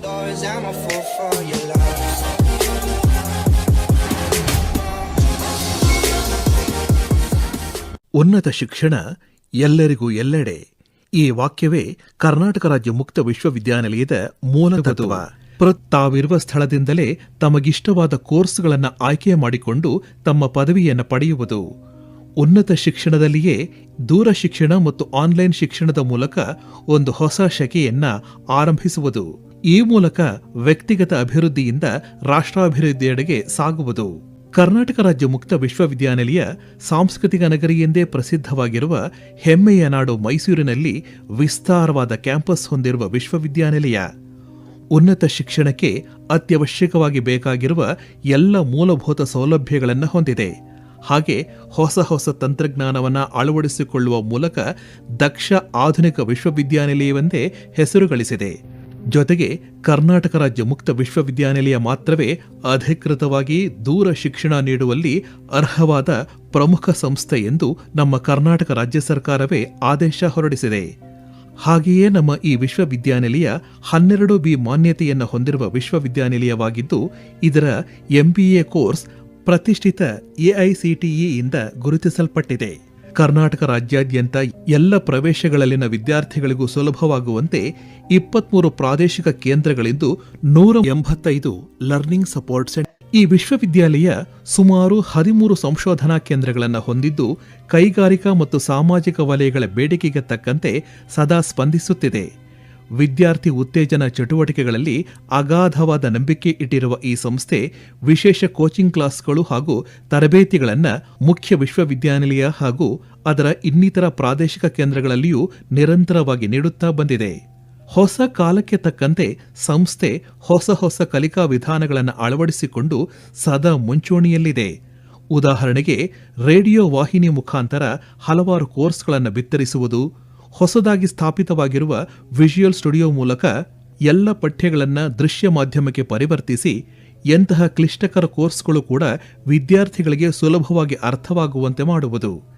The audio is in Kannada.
doors, I'm a fool for your love. ಉನ್ನತ ಶಿಕ್ಷಣ ಎಲ್ಲರಿಗೂ ಎಲ್ಲೆಡೆ. ಈ ವಾಕ್ಯವೇ ಕರ್ನಾಟಕ ರಾಜ್ಯ ಮುಕ್ತ ವಿಶ್ವವಿದ್ಯಾನಿಲಯದ ಮೂಲ ತತ್ವ. ತಾವಿರುವ ಸ್ಥಳದಿಂದಲೇ ತಮಗಿಷ್ಟವಾದ ಕೋರ್ಸ್ಗಳನ್ನು ಆಯ್ಕೆ ಮಾಡಿಕೊಂಡು ತಮ್ಮ ಪದವಿಯನ್ನು ಪಡೆಯುವುದು. ಉನ್ನತ ಶಿಕ್ಷಣದಲ್ಲಿಯೇ ದೂರ ಶಿಕ್ಷಣ ಮತ್ತು ಆನ್ಲೈನ್ ಶಿಕ್ಷಣದ ಮೂಲಕ ಒಂದು ಹೊಸ ಶಕೆಯನ್ನ ಆರಂಭಿಸುವುದು. ಈ ಮೂಲಕ ವ್ಯಕ್ತಿಗತ ಅಭಿವೃದ್ಧಿಯಿಂದ ರಾಷ್ಟ್ರಾಭಿವೃದ್ಧಿಯೆಡೆಗೆ ಸಾಗುವುದು. ಕರ್ನಾಟಕ ರಾಜ್ಯ ಮುಕ್ತ ವಿಶ್ವವಿದ್ಯಾನಿಲಯ ಸಾಂಸ್ಕೃತಿಕ ನಗರಿ ಎಂದೇ ಪ್ರಸಿದ್ಧವಾಗಿರುವ ಹೆಮ್ಮೆಯ ನಾಡು ಮೈಸೂರಿನಲ್ಲಿ ವಿಸ್ತಾರವಾದ ಕ್ಯಾಂಪಸ್ ಹೊಂದಿರುವ ವಿಶ್ವವಿದ್ಯಾನಿಲಯ. ಉನ್ನತ ಶಿಕ್ಷಣಕ್ಕೆ ಅತ್ಯವಶ್ಯಕವಾಗಿ ಬೇಕಾಗಿರುವ ಎಲ್ಲ ಮೂಲಭೂತ ಸೌಲಭ್ಯಗಳನ್ನು ಹೊಂದಿದೆ. ಹಾಗೆ ಹೊಸ ಹೊಸ ತಂತ್ರಜ್ಞಾನವನ್ನು ಅಳವಡಿಸಿಕೊಳ್ಳುವ ಮೂಲಕ ದಕ್ಷ ಆಧುನಿಕ ವಿಶ್ವವಿದ್ಯಾನಿಲಯವೆಂದೇ ಹೆಸರು ಗಳಿಸಿದೆ. ಜೊತೆಗೆ ಕರ್ನಾಟಕ ರಾಜ್ಯ ಮುಕ್ತ ವಿಶ್ವವಿದ್ಯಾನಿಲಯ ಮಾತ್ರವೇ ಅಧಿಕೃತವಾಗಿ ದೂರ ಶಿಕ್ಷಣ ನೀಡುವಲ್ಲಿ ಅರ್ಹವಾದ ಪ್ರಮುಖ ಸಂಸ್ಥೆ ಎಂದು ನಮ್ಮ ಕರ್ನಾಟಕ ರಾಜ್ಯ ಸರ್ಕಾರವೇ ಆದೇಶ ಹೊರಡಿಸಿದೆ. ಹಾಗೆಯೇ ನಮ್ಮ ಈ ವಿಶ್ವವಿದ್ಯಾನಿಲಯ 12B ಮಾನ್ಯತೆಯನ್ನು ಹೊಂದಿರುವ ವಿಶ್ವವಿದ್ಯಾನಿಲಯವಾಗಿದ್ದು, ಇದರ MBA ಕೋರ್ಸ್ ಪ್ರತಿಷ್ಠಿತ AICTE ಇಂದ ಗುರುತಿಸಲ್ಪಟ್ಟಿದೆ. ಕರ್ನಾಟಕ ರಾಜ್ಯಾದ್ಯಂತ ಎಲ್ಲ ಪ್ರವೇಶಗಳಲ್ಲಿನ ವಿದ್ಯಾರ್ಥಿಗಳಿಗೂ ಸುಲಭವಾಗುವಂತೆ 23 ಪ್ರಾದೇಶಿಕ ಕೇಂದ್ರಗಳಿದ್ದು 185 ಲರ್ನಿಂಗ್ ಸಪೋರ್ಟ್ ಸೆಂಟರ್. ಈ ವಿಶ್ವವಿದ್ಯಾಲಯ ಸುಮಾರು 13 ಸಂಶೋಧನಾ ಕೇಂದ್ರಗಳನ್ನು ಹೊಂದಿದ್ದು, ಕೈಗಾರಿಕಾ ಮತ್ತು ಸಾಮಾಜಿಕ ವಲಯಗಳ ಬೇಡಿಕೆಗೆ ತಕ್ಕಂತೆ ಸದಾ ಸ್ಪಂದಿಸುತ್ತಿದೆ. ವಿದ್ಯಾರ್ಥಿ ಉತ್ತೇಜನ ಚಟುವಟಿಕೆಗಳಲ್ಲಿ ಅಗಾಧವಾದ ನಂಬಿಕೆ ಇಟ್ಟಿರುವ ಈ ಸಂಸ್ಥೆ ವಿಶೇಷ ಕೋಚಿಂಗ್ ಕ್ಲಾಸ್ಗಳು ಹಾಗೂ ತರಬೇತಿಗಳನ್ನು ಮುಖ್ಯ ವಿಶ್ವವಿದ್ಯಾನಿಲಯ ಹಾಗೂ ಅದರ ಇನ್ನಿತರ ಪ್ರಾದೇಶಿಕ ಕೇಂದ್ರಗಳಲ್ಲಿಯೂ ನಿರಂತರವಾಗಿ ನೀಡುತ್ತಾ ಬಂದಿದೆ. ಹೊಸ ಕಾಲಕ್ಕೆ ತಕ್ಕಂತೆ ಸಂಸ್ಥೆ ಹೊಸ ಹೊಸ ಕಲಿಕಾ ವಿಧಾನಗಳನ್ನು ಅಳವಡಿಸಿಕೊಂಡು ಸದಾ ಮುಂಚೂಣಿಯಲ್ಲಿದೆ. ಉದಾಹರಣೆಗೆ, ರೇಡಿಯೋ ವಾಹಿನಿ ಮುಖಾಂತರ ಹಲವಾರು ಕೋರ್ಸ್ಗಳನ್ನು ಬಿತ್ತರಿಸುವುದು, ಹೊಸದಾಗಿ ಸ್ಥಾಪಿತವಾಗಿರುವ ವಿಜುಯಲ್ ಸ್ಟುಡಿಯೋ ಮೂಲಕ ಎಲ್ಲ ಪಠ್ಯಗಳನ್ನು ದೃಶ್ಯ ಮಾಧ್ಯಮಕ್ಕೆ ಪರಿವರ್ತಿಸಿ ಎಂತಹ ಕ್ಲಿಷ್ಟಕರ ಕೋರ್ಸ್ಗಳು ಕೂಡ ವಿದ್ಯಾರ್ಥಿಗಳಿಗೆ ಸುಲಭವಾಗಿ ಅರ್ಥವಾಗುವಂತೆ ಮಾಡುವುದು.